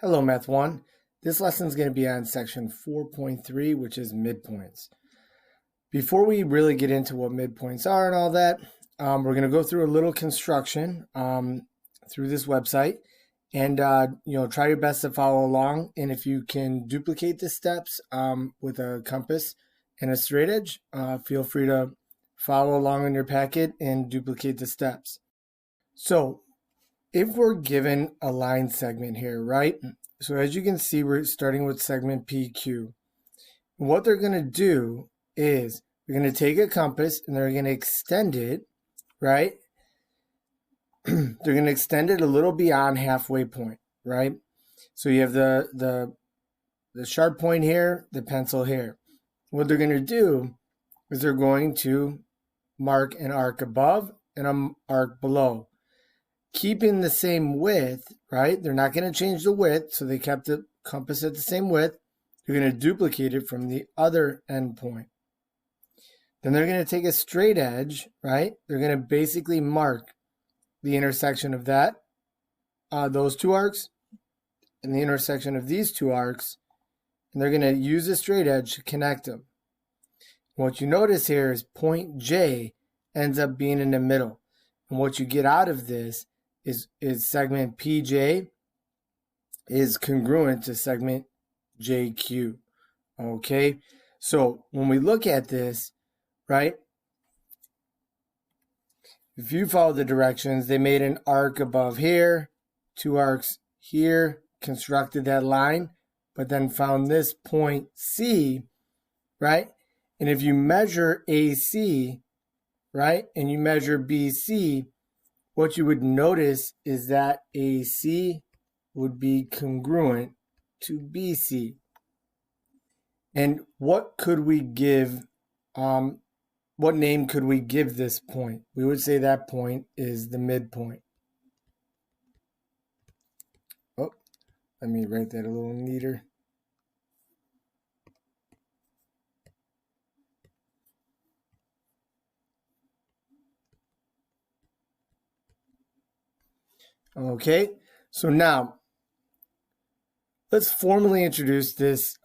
Hello, Math 1. This lesson is going to be on section 4.3, which is midpoints. Before we really get into what midpoints are and all that, we're going to go through a little construction through this website and try your best to follow along. And if you can duplicate the steps with a compass and a straight edge, feel free to follow along in your packet and duplicate the steps. So if we're given a line segment here, right? So as you can see, we're starting with segment PQ. What they're going to do is they're going to take a compass and they're going to extend it, right? They're going to extend it a little beyond halfway point, right? So you have the sharp point here, the pencil here. What they're going to do is they're going to mark an arc above and an arc below, keeping the same width, right? They're not going to change the width, so they kept the compass at the same width. They're going to duplicate it from the other end point. Then they're going to take a straight edge, right? They're going to basically mark the intersection of those two arcs, and the intersection of these two arcs, and they're going to use a straight edge to connect them. What you notice here is point J ends up being in the middle. And what you get out of this is segment PJ is congruent to segment JQ. Okay, so when we look at this, right, if you follow the directions, they made an arc above here, two arcs here, constructed that line, but then found this point C, right? And if you measure AC, right, and you measure BC, what you would notice is that AC would be congruent to BC. And what could we give, what name could we give this point? We would say that point is the midpoint. Oh, let me write that a little neater. Okay, so now let's formally introduce this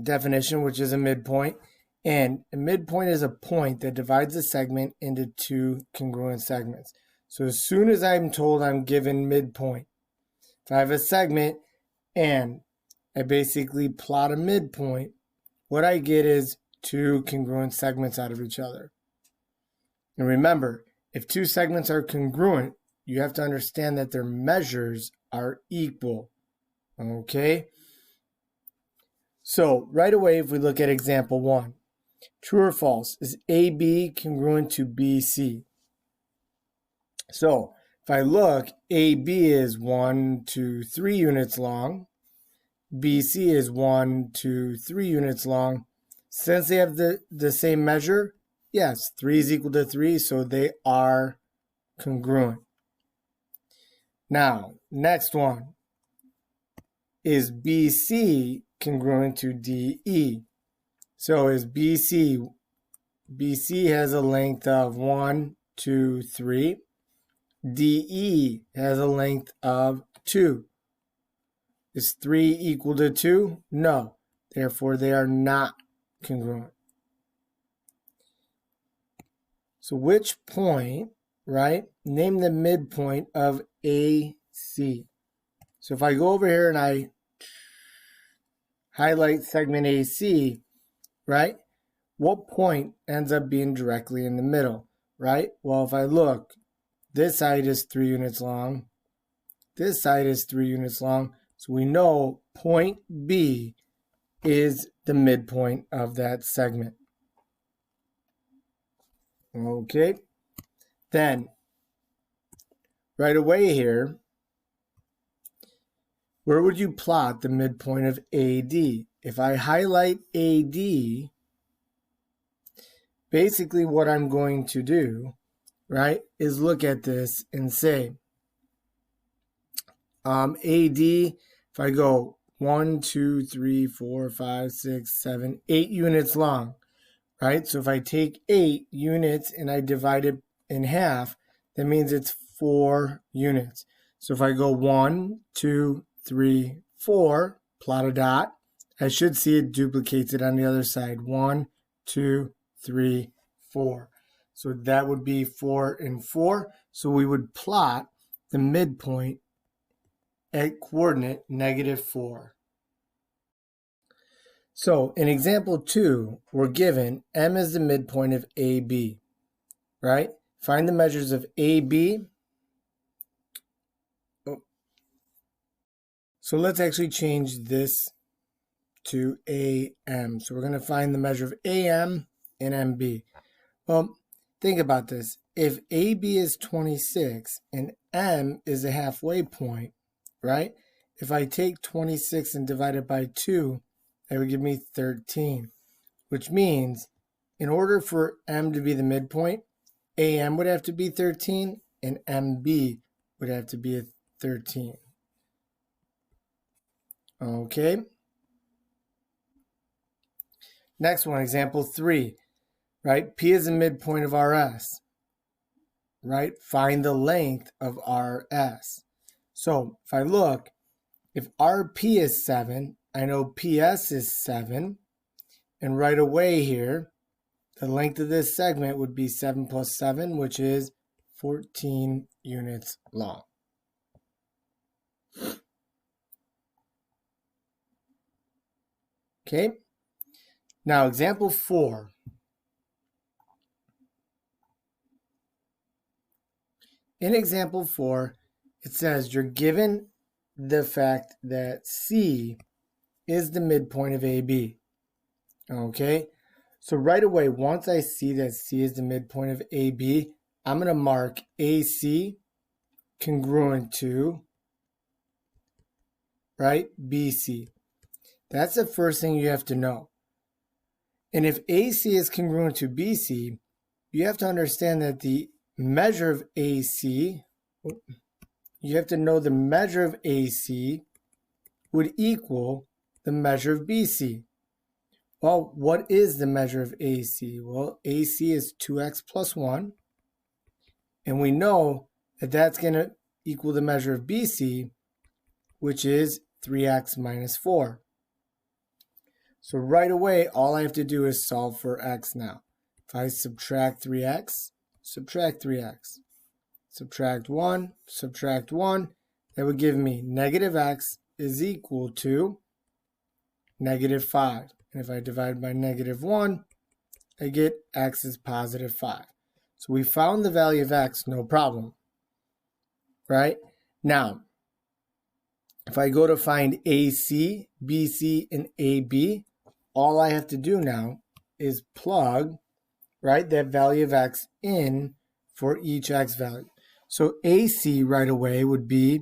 definition, which is a midpoint. And a midpoint is a point that divides a segment into two congruent segments. So as soon as I'm told I'm given midpoint, if I have a segment and I basically plot a midpoint, what I get is two congruent segments out of each other. And remember, if two segments are congruent, you have to understand that their measures are equal. Okay? So right away, if we look at example 1, true or false, is AB congruent to BC? So if I look, AB is 1, 2, 3 units long. BC is 1, 2, 3 units long. Since they have the same measure, yes, 3 is equal to 3, so they are congruent. Now, next one. Is BC congruent to DE? So is BC has a length of 1, 2, 3. DE has a length of 2. Is 3 equal to 2? No. Therefore, they are not congruent. So which point, right? Name the midpoint of AC. So if I go over here and I highlight segment AC, right? What point ends up being directly in the middle, right? Well, if I look, this side is 3 units long. This side is 3 units long. So we know point B is the midpoint of that segment. Okay, then right away here, where would you plot the midpoint of AD? If I highlight AD, basically what I'm going to do, right, is look at this and say, AD, if I go 1, 2, 3, 4, 5, 6, 7, 8 units long, right? So if I take 8 units and I divide it in half, that means it's 4 units. So if I go 1, 2, 3, 4, plot a dot, I should see it duplicates it on the other side. 1, 2, 3, 4. So that would be 4 and 4. So we would plot the midpoint at coordinate -4. So in example 2, we're given M is the midpoint of AB, right? Find the measures of AB. So let's actually change this to AM. So we're going to find the measure of AM and MB. Well, think about this. If AB is 26 and M is a halfway point, right? If I take 26 and divide it by 2, that would give me 13, which means in order for M to be the midpoint, AM would have to be 13 and MB would have to be a 13. Okay. Next one, example 3, right? P is the midpoint of RS, right? Find the length of RS. So if I look, if RP is 7, I know PS is 7. And right away here, the length of this segment would be 7 plus 7, which is 14 units long. Okay. Now, example 4. In example 4, it says you're given the fact that C is the midpoint of AB. Okay, so right away, once I see that C is the midpoint of AB, I'm going to mark AC congruent to, right, BC. That's the first thing you have to know. And if AC is congruent to BC, you have to understand that the measure of AC, you have to know the measure of AC would equal the measure of BC. Well, what is the measure of AC? Well, AC is 2x plus 1. And we know that that's going to equal the measure of BC, which is 3x minus 4. So right away, all I have to do is solve for x now. If I subtract 3x, subtract 3x, subtract 1, that would give me negative x is equal to negative 5. And if I divide by negative 1, I get x is positive 5. So we found the value of x, no problem. Right? Now, if I go to find AC, BC, and AB, all I have to do now is plug, right, that value of x in for each x value. So AC right away would be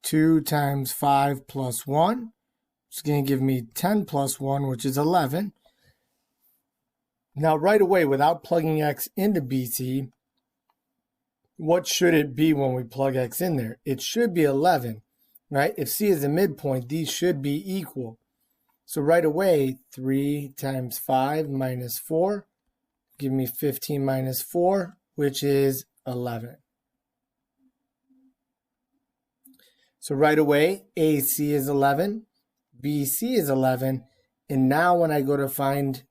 2 times 5 plus 1. It's going to give me 10 plus 1, which is 11. Now, right away, without plugging x into BC, what should it be when we plug x in there? It should be 11, right? If C is a midpoint, these should be equal. So right away, 3 times 5 minus 4, give me 15 minus 4, which is 11. So right away, AC is 11, BC is 11, and now when I go to find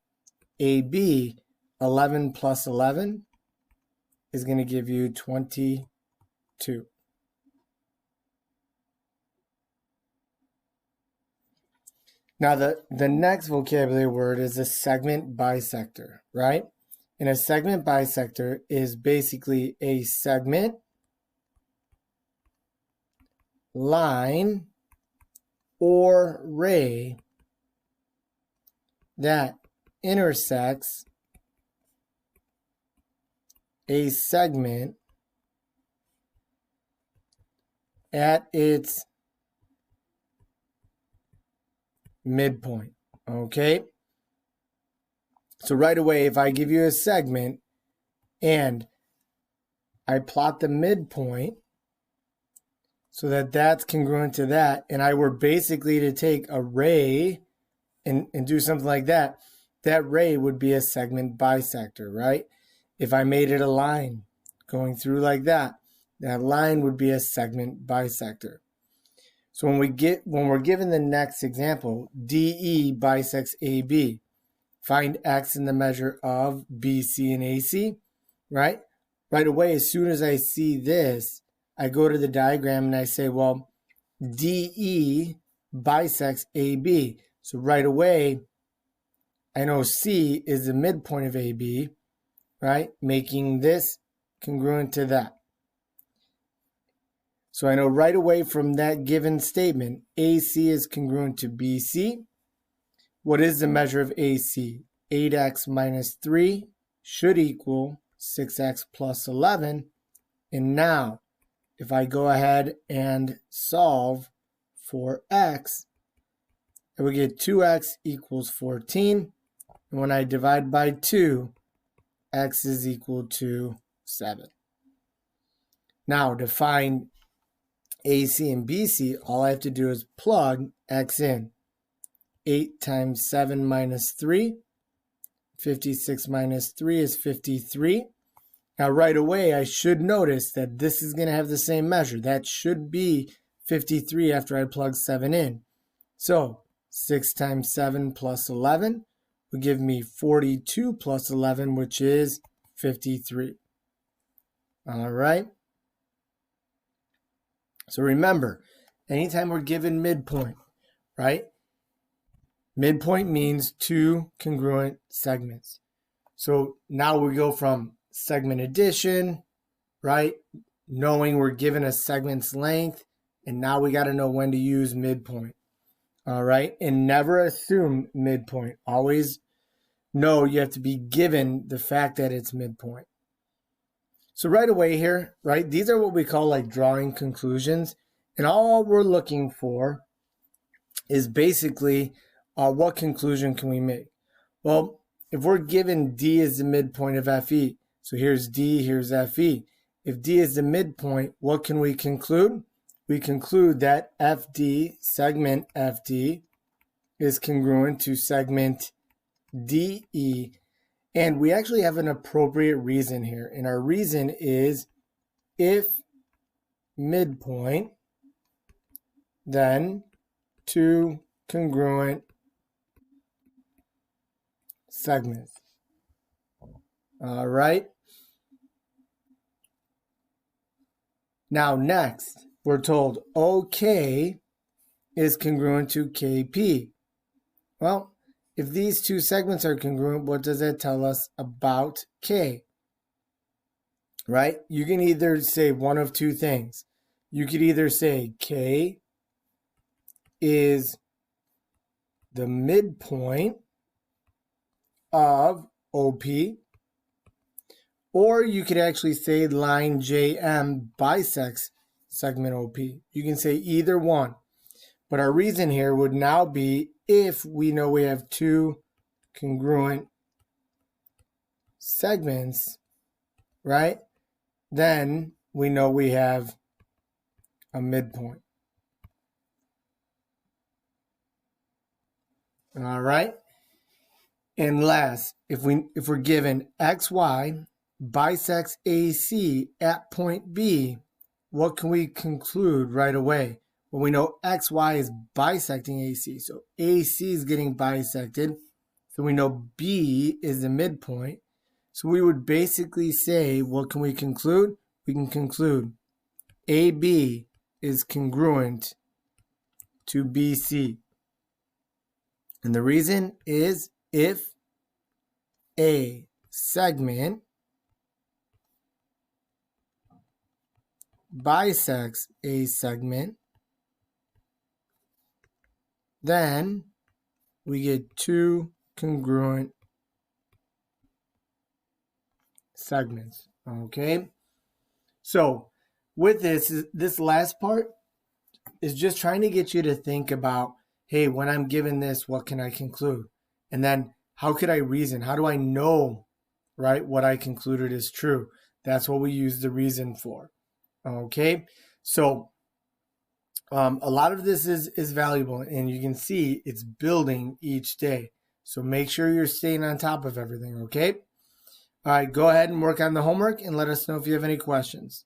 AB, 11 plus 11 is going to give you 22. Now, the next vocabulary word is a segment bisector, right? And a segment bisector is basically a segment, line, or ray that intersects a segment at its midpoint, okay? So right away, if I give you a segment and I plot the midpoint so that that's congruent to that, and I were basically to take a ray and do something like that, that ray would be a segment bisector, right? If I made it a line going through like that, That line would be a segment bisector. So when we're given the next example, DE bisects AB, find X in the measure of BC and AC, right? Right away, as soon as I see this, I go to the diagram and I say, well, DE bisects AB. So right away, I know C is the midpoint of AB, right? Making this congruent to that. So I know right away from that given statement, AC is congruent to BC. What is the measure of AC? 8x minus 3 should equal 6x plus 11. And now, if I go ahead and solve for x, I will get 2x equals 14. And when I divide by 2, x is equal to 7. Now, to find AC and BC, all I have to do is plug x in. 8 times 7 minus 3. 56 minus 3 is 53. Now, right away, I should notice that this is going to have the same measure. That should be 53 after I plug 7 in. So, 6 times 7 plus 11 will give me 42 plus 11, which is 53. All right. So remember, anytime we're given midpoint, right? Midpoint means two congruent segments. So now we go from segment addition, right? Knowing we're given a segment's length, and now we got to know when to use midpoint. All right. And never assume midpoint. Always know you have to be given the fact that it's midpoint. So right away here, right, these are what we call like drawing conclusions. And all we're looking for is basically what conclusion can we make? Well, if we're given D is the midpoint of FE, so here's D, here's FE. If D is the midpoint, what can we conclude? We conclude that FD, segment FD, is congruent to segment DE. And we actually have an appropriate reason here. And our reason is if midpoint, then two congruent segments. All right. Now next, we're told OK is congruent to KP. Well, if these two segments are congruent, what does that tell us about K? Right? You can either say one of two things. You could either say K is the midpoint of OP, or you could actually say line JM bisects segment OP. You can say either one. But our reason here would now be if we know we have two congruent segments, right? Then we know we have a midpoint. All right. And last, if we're given XY bisects AC at point B, what can we conclude right away? Well, we know XY is bisecting AC. So AC is getting bisected. So we know B is the midpoint. So we would basically say, what can we conclude? We can conclude AB is congruent to BC. And the reason is if a segment bisects a segment, then we get two congruent segments. Okay? So with this last part is just trying to get you to think about, hey, when I'm given this, what can I conclude? And then how could I reason? How do I know, right, what I concluded is true? That's what we use the reason for. Okay? So a lot of this is valuable, and you can see it's building each day. So make sure you're staying on top of everything, okay? All right, go ahead and work on the homework and let us know if you have any questions.